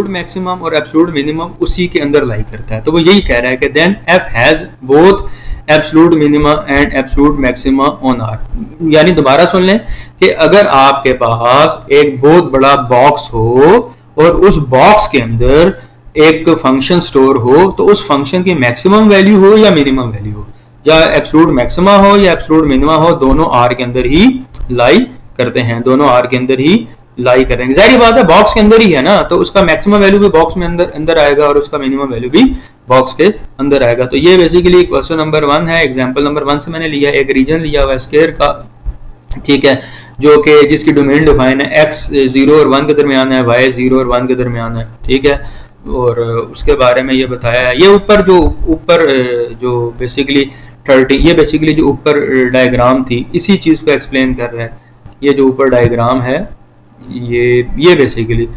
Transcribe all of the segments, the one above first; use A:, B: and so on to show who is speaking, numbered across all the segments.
A: Maximum और absolute minimum उसी के अंदर लाई करता है। तो वो यही कह रहा है कि then f has both absolute minima and absolute maxima on R. यानी दोबारा सुन लें कि अगर आपके पास एक बहुत बड़ा बॉक्स हो और उस बॉक्स के अंदर एक फंक्शन स्टोर हो, तो उस फंक्शन की मैक्सिमम वैल्यू हो या मिनिमम वैल्यू हो, या एब्सोल्यूट मैक्सिमा हो या एब्सोल्यूट मिनिमा हो, दोनों आर के अंदर ही लाई करते हैं, दोनों आर के अंदर ही लाई करेंगे। जाहिर बात है बॉक्स के अंदर ही है ना, तो उसका मैक्सिमम वैल्यू भी बॉक्स में अंदर आएगा और उसका मिनिमम वैल्यू भी बॉक्स के अंदर आएगा। तो ये बेसिकली क्वेश्चन नंबर 1 है, एग्जांपल नंबर 1 से मैंने लिया। एक रीजन लिया हुआ है स्क्वायर का, ठीक है, जो कि जिसकी डोमेन डिफाइन है x 0 और 1 के दरमियान है, y 0 और 1 के दरमियान है, ठीक है, और उसके बारे में ये बताया है। ये ऊपर जो बेसिकली 30, ये बेसिकली जो ऊपर डायग्राम थी इसी चीज़ को एक्सप्लेन कर रहा है। ये जो ऊपर डायग्राम है ये बेसिकली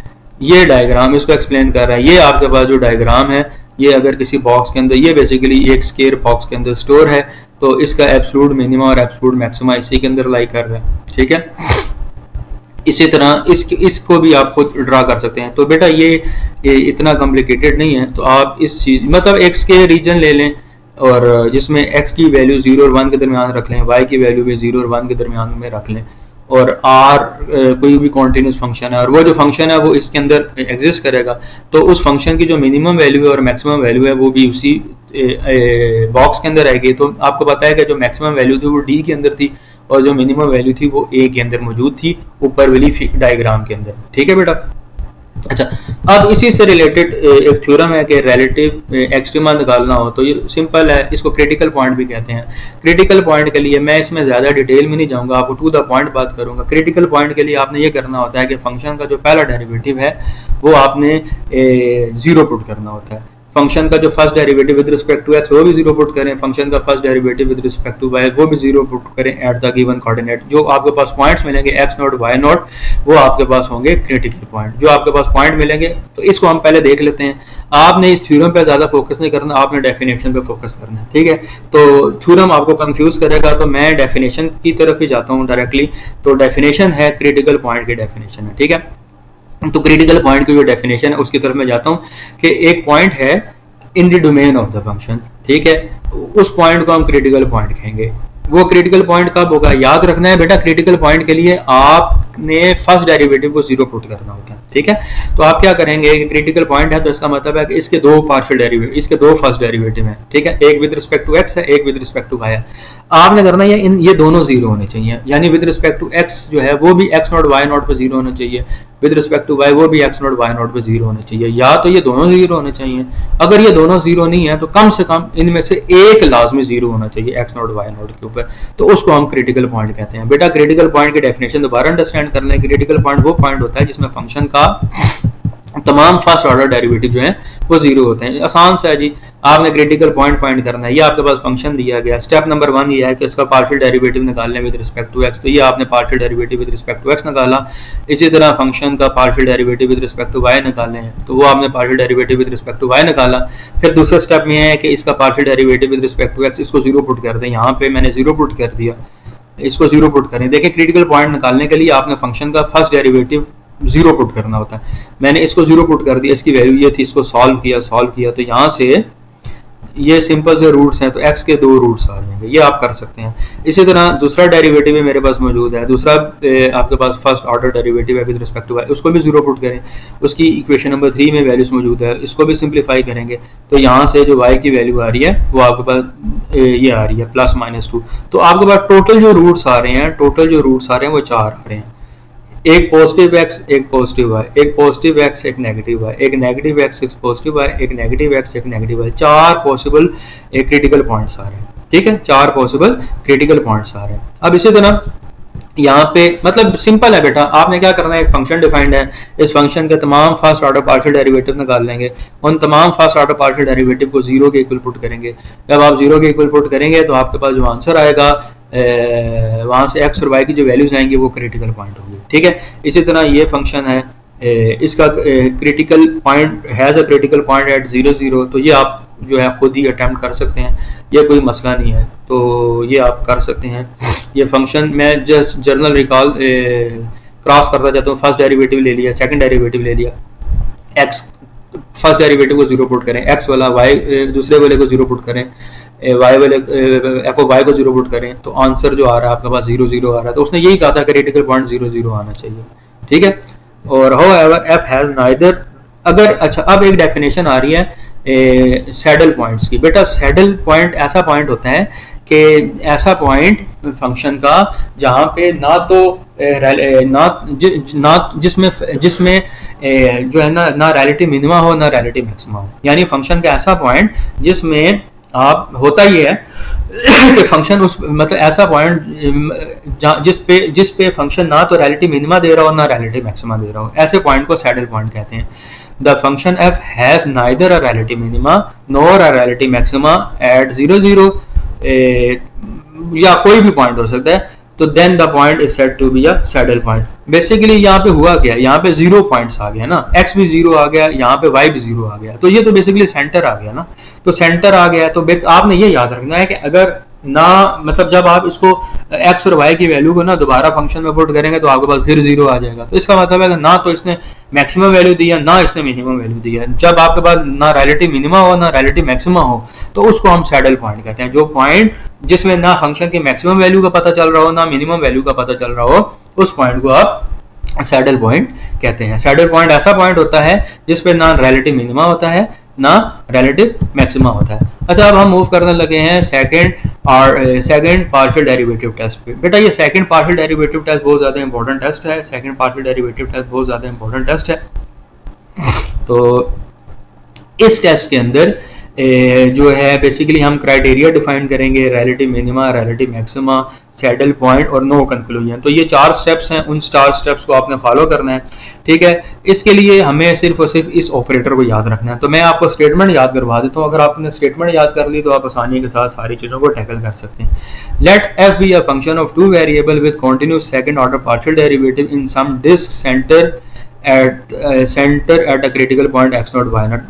A: ये डायग्राम इसको एक्सप्लेन कर रहा है। ये आपके पास जो डायग्राम है, ये अगर किसी बॉक्स के अंदर, ये बेसिकली एक स्क्वायर बॉक्स के अंदर स्टोर है, तो इसका एब्सोल्यूट मिनिमा और एब्सोल्यूट मैक्सिमा इसी के अंदर लाई कर रहा है, ठीक है। इसी तरह इसको भी आप खुद ड्रा कर सकते हैं। तो बेटा ये इतना कॉम्प्लिकेटेड नहीं है। तो आप इस चीज़ मतलब एक्स के रीजन ले लें और जिसमें एक्स की वैल्यू 0 और 1 के दरमियान रख लें, वाई की वैल्यू भी 0 और 1 के दरमियान में रख लें, और आर कोई भी कॉन्टिन्यूस फंक्शन है और वो जो फंक्शन है वो इसके अंदर एग्जिस्ट करेगा, तो उस फंक्शन की जो मिनिमम वैल्यू है और मैक्सिमम वैल्यू है वो भी उसी बॉक्स के अंदर आएगी। तो आपको पता है कि जो मैक्सिमम वैल्यू थी वो डी के अंदर थी और जो मिनिमम वैल्यू थी वो ए के अंदर मौजूद थी, ऊपर वाली डायग्राम के अंदर, ठीक है बेटा। अच्छा, अब इसी से रिलेटेड एक थ्योरम है कि रिलेटिव एक्सट्रीमा निकालना हो तो ये सिंपल है, इसको क्रिटिकल पॉइंट भी कहते हैं। क्रिटिकल पॉइंट के लिए मैं इसमें ज़्यादा डिटेल में नहीं जाऊंगा, आपको टू द पॉइंट बात करूंगा। क्रिटिकल पॉइंट के लिए आपने ये करना होता है कि फंक्शन का जो पहला डेरिवेटिव है वो आपने 0 पुट करना होता है। फंक्शन का जो first derivative with respect to x वो भी 0 पुट करें, फंक्शन का first derivative with respect to y वो भी 0 पुट करें एट द गिवन कोऑर्डिनेट। जो आपके पास पॉइंट्स मिलेंगे x नॉट y नॉट वो आपके पास होंगे क्रिटिकल पॉइंट। जो आपके पास पॉइंट मिलेंगे तो इसको हम पहले देख लेते हैं। आपने इस थ्योरम पे ज़्यादा फोकस नहीं करना, आपने डेफिनेशन पे फोकस करना है, ठीक है। तो थ्योरम आपको कंफ्यूज करेगा, तो मैं डेफिनेशन की तरफ ही जाता हूँ डायरेक्टली। तो डेफिनेशन है क्रिटिकल पॉइंट की डेफिनेशन है, ठीक है। तो क्रिटिकल पॉइंट की जो डेफिनेशन है उसकी तरफ मैं जाता हूँ कि एक पॉइंट है in the domain of the function, ठीक है, उस पॉइंट को हम क्रिटिकल पॉइंट कहेंगे। वो क्रिटिकल पॉइंट कब होगा, याद रखना है बेटा, क्रिटिकल पॉइंट के लिए आपने फर्स्ट डेरिवेटिव को 0 पुट करना होता है, ठीक है। तो आप क्या करेंगे, क्रिटिकल पॉइंट है तो इसका मतलब है कि इसके दो पार्शियल डेरिवेटिव, इसके दो फर्स्ट डेरिवेटिव हैं, ठीक है, एक विद रिस्पेक्ट टू एक्स है, एक विद रिस्पेक्ट टू वाई है। आपने करना है ये दोनों 0 होने चाहिए, यानी विद रिस्पेक्ट टू एक्स जो है वो भी एक्स नॉट वाई नॉट पे 0 होना चाहिए, विद रिस्पेक्ट टू वाई वो भी एक्स नॉट वाई नॉट पे 0 होने चाहिए, या तो ये दोनों 0 होने चाहिए। अगर ये दोनों 0 नहीं है तो कम से कम इनमें से एक लाजमी 0 होना चाहिए एक्स नॉट वाई नॉट के ऊपर, तो उसको हम क्रिटिकल पॉइंट कहते हैं। बेटा क्रिटिकल पॉइंट की डेफिनेशन दोबारा अंडरस्टैंड कर लें। क्रिटिकल पॉइंट वो पॉइंट होता है जिसमें फंक्शन का तमाम फर्स्ट ऑर्डर डेरिवेटिव जो है वो 0 होते हैं। आसान से है जी, आपने क्रिटिकल पॉइंट फाइंड करना है। ये आपके पास फंक्शन दिया गया, स्टेप नंबर 1 ये है कि इसका पार्शियल डेरिवेटिव निकालने विद रिस्पेक्ट टू एक्स। तो ये आपने partial derivative with respect to x निकाला। इसी तरह फंक्शन का partial derivative with respect to y निकालने हैं, तो वो आपने partial derivative with respect to y निकाला। फिर दूसरा स्टेप में है कि इसका partial derivative with respect to x, इसको 0 पुट कर दें। यहाँ पे मैंने 0 पुट कर दिया, इसको 0 पुट करें। देखिए क्रिटिकल पॉइंट निकालने के लिए आपने फंक्शन का फर्स्ट डेरिवेटिव 0 पुट करना होता है। मैंने इसको 0 पुट कर दिया, इसकी वैल्यू ये थी, इसको सॉल्व किया तो यहाँ से ये सिंपल से रूट्स हैं, तो x के 2 रूट्स आ जाएंगे, ये आप कर सकते हैं। इसी तरह दूसरा डेरिवेटिव भी मेरे पास मौजूद है, दूसरा आपके पास फर्स्ट ऑर्डर डेरिवेटिव है विद रिस्पेक्ट टू y, उसको भी 0 पुट करें। उसकी इक्वेशन नंबर 3 में वैल्यूज मौजूद है, इसको भी सिंप्लीफाई करेंगे तो यहाँ से जो y की वैल्यू आ रही है वो आपके पास ये आ रही है +-2। तो आपके पास टोटल जो रूट्स आ रहे हैं वो 4 आ रहे हैं। एक पॉजिटिव x, एक पॉजिटिव y, एक पॉजिटिव x, एक नेगेटिव y, एक नेगेटिव x, एक पॉजिटिव y, एक नेगेटिव x, एक negative y। 4 possible critical points आ रहे हैं, ठीक है, 4 पॉसिबल क्रिटिकल पॉइंट्स आ रहे हैं। अब इसी तरह यहाँ पे मतलब सिंपल है बेटा, आपने क्या करना है, एक फंक्शन डिफाइंड है, इस फंक्शन के तमाम फर्स्ट ऑर्डर पार्शियल डेरिवेटिव निकाल लेंगे। उन तमाम फर्स्ट ऑर्डर पार्शियल डेरिवेटिव को 0 के इक्वल पुट करेंगे। जब आप 0 के इक्वल पुट करेंगे तो आपके पास जो आंसर आएगा वहाँ से x और y की जो वैल्यूज आएंगी वो क्रिटिकल पॉइंट होंगे, ठीक है। इसी तरह ये फंक्शन है, इसका critical point has a critical point at 0 0, तो ये आप जो है खुद ही अटेम्प्ट कर सकते हैं, ये कोई मसला नहीं है, तो ये आप कर सकते हैं। ये फंक्शन मैं जस्ट जर्नल रिकॉल क्रॉस करता जाता हूँ, फर्स्ट डेरिवेटिव ले लिया, सेकंड डेरिवेटिव ले लिया, एक्स फर्स्ट डेरिवेटिव को जीरो पुट करें, एक्स वाला वाई दूसरे वाले को जीरो पुट करें, वाई वाले एफ ऑफ वाई को जीरो पुट करें, तो आंसर जो आ रहा है आपके पास 0 0 आ रहा है। तो उसने यही कहा था क्रिटिकल पॉइंट 0 0 आना चाहिए, ठीक है। और हाउएवर एफ हैज नाइदर, अगर अच्छा अब एक डेफिनेशन आ रही है सैडल पॉइंट्स की। बेटा सैडल पॉइंट ऐसा पॉइंट होता है कि ऐसा पॉइंट फंक्शन का जहाँ पे ना तो ना जिसमें जो है ना रिलेटिव मिनिमा हो ना रिलेटिव मैक्सिमा हो, यानी फंक्शन का ऐसा पॉइंट जिसमें आप होता ही है कि फंक्शन उस मतलब ऐसा पॉइंट जिस पे फंक्शन ना तो रिलेटिव मिनिमा दे रहा हो ना रिलेटिव मैक्सिमा दे रहा हो, ऐसे पॉइंट को सैडल पॉइंट कहते हैं। The function F has neither a relative minima nor a relative maxima eight 0 0 या कोई भी पॉइंट हो सकता है, तो then the point is said to be a saddle point. Basically यहाँ पे हुआ क्या, यहाँ पे 0 पॉइंट्स आ गया ना, x भी 0 आ गया, यहाँ पे y भी 0 आ गया, तो ये तो बेसिकली सेंटर आ गया ना। तो सेंटर आ गया तो आपने ये याद रखना है कि अगर ना मतलब जब आप इसको x और y की वैल्यू को ना दोबारा फंक्शन में पुट करेंगे तो आपके पास फिर 0 आ जाएगा। तो इसका मतलब है कि ना तो इसने मैक्सिमम वैल्यू दिया ना इसने मिनिमम वैल्यू दिया। जब आपके पास ना रिलेटिव मिनिमा हो ना रिलेटिव मैक्सिमा हो तो उसको हम सैडल पॉइंट कहते हैं। जो पॉइंट जिसमें ना फंक्शन की मैक्सिमम वैल्यू का पता चल रहा हो ना मिनिमम वैल्यू का पता चल रहा हो, उस पॉइंट को आप सैडल पॉइंट कहते हैं। सैडल पॉइंट ऐसा पॉइंट होता है जिसपे ना रिलेटिव मिनिमा होता है ना रिलेटिव मैक्सिमा होता है। अच्छा अब हम मूव करने लगे हैं सेकंड पार्शियल डेरिवेटिव टेस्ट पे। बेटा ये सेकंड पार्शियल डेरिवेटिव टेस्ट बहुत ज्यादा इंपॉर्टेंट टेस्ट है। सेकंड पार्शियल डेरिवेटिव टेस्ट बहुत ज्यादा इंपॉर्टेंट टेस्ट है। तो इस टेस्ट के अंदर जो है बेसिकली हम क्राइटेरिया डिफाइन करेंगे, relative minima, relative maxima, saddle point और नो कंक्लूजन। तो ये 4 स्टेप्स हैं, उन 4 स्टेप्स को आपने फॉलो करना है, ठीक है। इसके लिए हमें सिर्फ और सिर्फ इस ऑपरेटर को याद रखना है। तो मैं आपको स्टेटमेंट याद करवा देता हूँ। अगर आपने स्टेटमेंट याद कर ली तो आप आसानी के साथ सारी चीज़ों को टैकल कर सकते हैं। Let f be a function of 2 variable with continuous second order partial derivative in some disc centre at a critical point x not y not.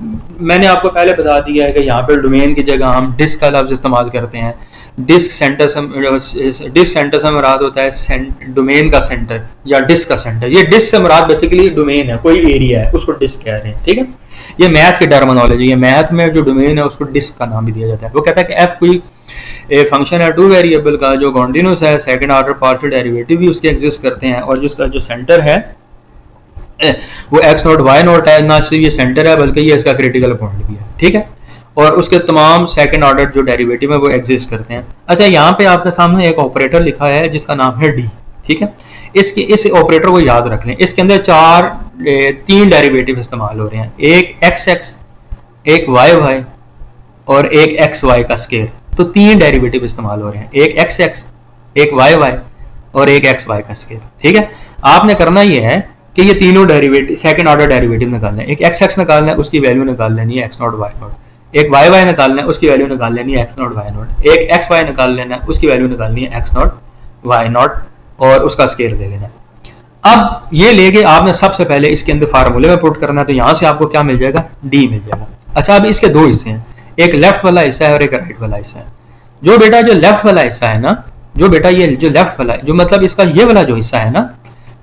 A: मैंने आपको पहले बता दिया है कि यहाँ पर डोमेन की जगह हम डिस्क का लफ्ज इस्तेमाल करते हैं। डिस्क सेंटर से मुराद होता है डोमेन का सेंटर या डिस्क का सेंटर। ये डिस्क से मुराद बेसिकली डोमेन है, कोई एरिया है, उसको डिस्क कह रहे हैं, ठीक है। ये मैथ की टर्मिनोलॉजी है। मैथ में जो डोमेन है उसको डिस्क का नाम भी दिया जाता है। वो कहता है कि एफ कोई फंक्शन है 2 वेरिएबल का जो कॉन्टिन्यूस है, सेकंड ऑर्डर पार्शियल डेरिवेटिव भी उसके एग्जिस्ट करते हैं और जिसका जो सेंटर है वो x नॉट y नॉट है। ना सिर्फ ये सेंटर है बल्कि ये इसका क्रिटिकल पॉइंट भी है, ठीक है। और उसके तमाम सेकंड ऑर्डर जो डेरिवेटिव है वो एग्जिस्ट करते हैं। अच्छा यहाँ पे आपके सामने एक ऑपरेटर लिखा है जिसका नाम है d, ठीक है। इस ऑपरेटर को याद रख लें। इसके अंदर 3 डेरिवेटिव इस्तेमाल हो रहे हैं, एक x एक y और एक xy का स्केयर। तो 3 डेरिवेटिव इस्तेमाल हो रहे हैं, एक x एक y और एक xy का स्केयर, ठीक है। आपने करना ये है कि ये तीनों डेरिवेटिव सेकंड ऑर्डर डेरिवेटिव निकालना है। एक x निकालना है, उसकी वैल्यू निकाल लेनी है x नॉट y नॉट। एक y निकालना है, उसकी वैल्यू निकाल लेनी है x नॉट y नॉट। एक xy निकाल लेना है, उसकी वैल्यू निकालनी है x नॉट y नॉट और उसका स्केयर ले लेना है। अब ये लेके आपने सबसे पहले इसके अंदर फार्मूले में पुट करना है। तो यहाँ से आपको क्या मिल जाएगा, d मिल जाएगा। अच्छा अब इसके 2 हिस्से हैं, एक लेफ्ट वाला हिस्सा है और एक राइट वाला हिस्सा है। जो बेटा जो लेफ्ट वाला हिस्सा है ना, जो बेटा ये जो लेफ्ट वाला जो मतलब इसका ये वाला जो हिस्सा है ना,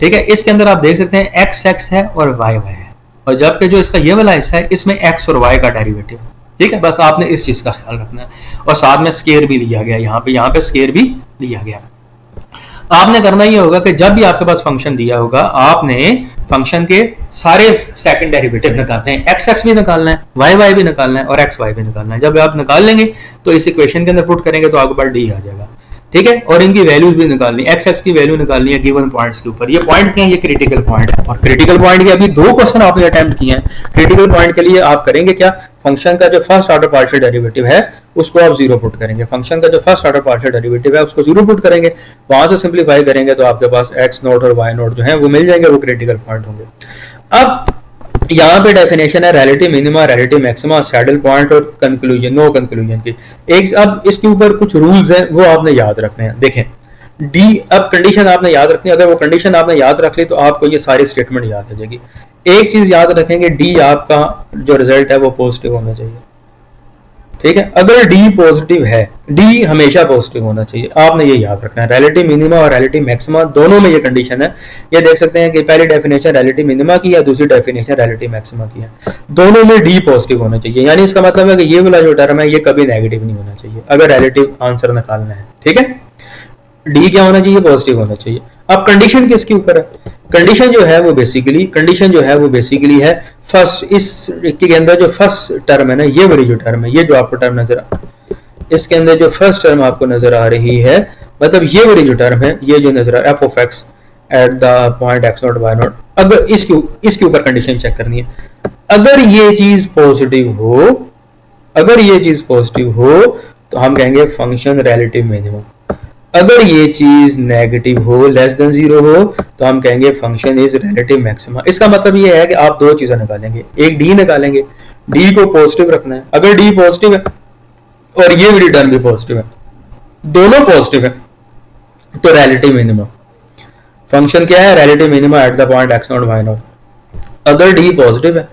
A: ठीक है, इसके अंदर आप देख सकते हैं x है और y है। और जबकि जो इसका ये वाला हिस्सा है इसमें x और y का डेरिवेटिव, ठीक है। बस आपने इस चीज का ख्याल रखना है। और साथ में स्केयर भी लिया गया, यहाँ पे स्केयर भी लिया गया। आपने करना ये होगा कि जब भी आपके पास फंक्शन दिया होगा आपने फंक्शन के सारे सेकंड डेरिवेटिव निकालने हैं। x भी निकालना है, y भी निकालना है और xy भी निकालना है। जब आप निकाल लेंगे तो इस इक्वेशन के अंदर पुट करेंगे तो आपके पास d आ जाएगा, ठीक है। और इनकी वैल्यूज भी निकालनी है, x की वैल्यू निकालनी है गिवन पॉइंट्स के ऊपर। ये पॉइंट्स क्या है, ये क्रिटिकल पॉइंट है। और क्रिटिकल पॉइंट के अभी 2 क्वेश्चन आपने अटेम्प्ट किए हैं। क्रिटिकल पॉइंट के लिए आप करेंगे क्या, फंक्शन का जो फर्स्ट ऑर्डर पार्शियल डेरिवेटिव है उसको आप 0 पुट करेंगे। फंक्शन का जो फर्स्ट ऑर्डर पार्शियल डेरिवेटिव है उसको 0 पुट करेंगे, वहां से सिंप्लीफाई करेंगे तो आपके पास x नॉट और y नॉट जो है वो मिल जाएंगे, वो क्रिटिकल पॉइंट होंगे। अब यहाँ पे डेफिनेशन है relative minima, relative maxima, saddle point और कंक्लूजन, नो कंक्लूजन की। एक अब इसके ऊपर कुछ रूल्स हैं वो आपने याद रखने हैं। देखें डी, अब कंडीशन आपने याद रखनी है। अगर वो कंडीशन आपने याद रख ली तो आपको ये सारी स्टेटमेंट याद आ जाएगी। एक चीज याद रखेंगे, डी आपका जो रिजल्ट है वो पॉजिटिव होना चाहिए। ठीक है। अगर डी पॉजिटिव है, डी हमेशा पॉजिटिव होना चाहिए, आपने ये याद रखना है। रिलेटिव मिनिमा और रिलेटिव मैक्सिमा दोनों में ये कंडीशन है। ये देख सकते हैं कि पहली डेफिनेशन रिलेटिव मिनिमा की है, दूसरी डेफिनेशन रिलेटिव मैक्सिमा की है, दोनों में डी पॉजिटिव होना चाहिए। यानी इसका मतलब है कि ये वाला जो टर्म है ये कभी नेगेटिव नहीं होना चाहिए अगर रिलेटिव आंसर निकालना है, ठीक है। डी क्या होना चाहिए? पॉजिटिव होना चाहिए। अब कंडीशन किसके ऊपर है? कंडीशन जो है वो बेसिकली है फर्स्ट, इस के अंदर जो फर्स्ट टर्म है ना, ये वाली जो टर्म है, ये जो आपको टर्म नजर इसके अंदर जो फर्स्ट टर्म आपको नजर आ रही है, मतलब ये वाली जो टर्म है, ये जो नजर आ रहा है f of x at the point x not y not, अगर इसके ऊपर कंडीशन चेक करनी है। अगर ये चीज पॉजिटिव हो, तो हम कहेंगे फंक्शन रिलेटिव मिनिमम। अगर ये चीज नेगेटिव हो, लेस देन 0 हो, तो हम कहेंगे फंक्शन इज रिलेटिव मैक्सिमा। इसका मतलब ये है कि आप दो चीजें निकालेंगे, एक डी निकालेंगे, डी को पॉजिटिव रखना है। अगर डी पॉजिटिव है और ये वाली टर्म भी पॉजिटिव है, दोनों पॉजिटिव है, तो रिलेटिव मिनिमम फंक्शन क्या है? Relative minimum at the point x not y not. अगर डी पॉजिटिव है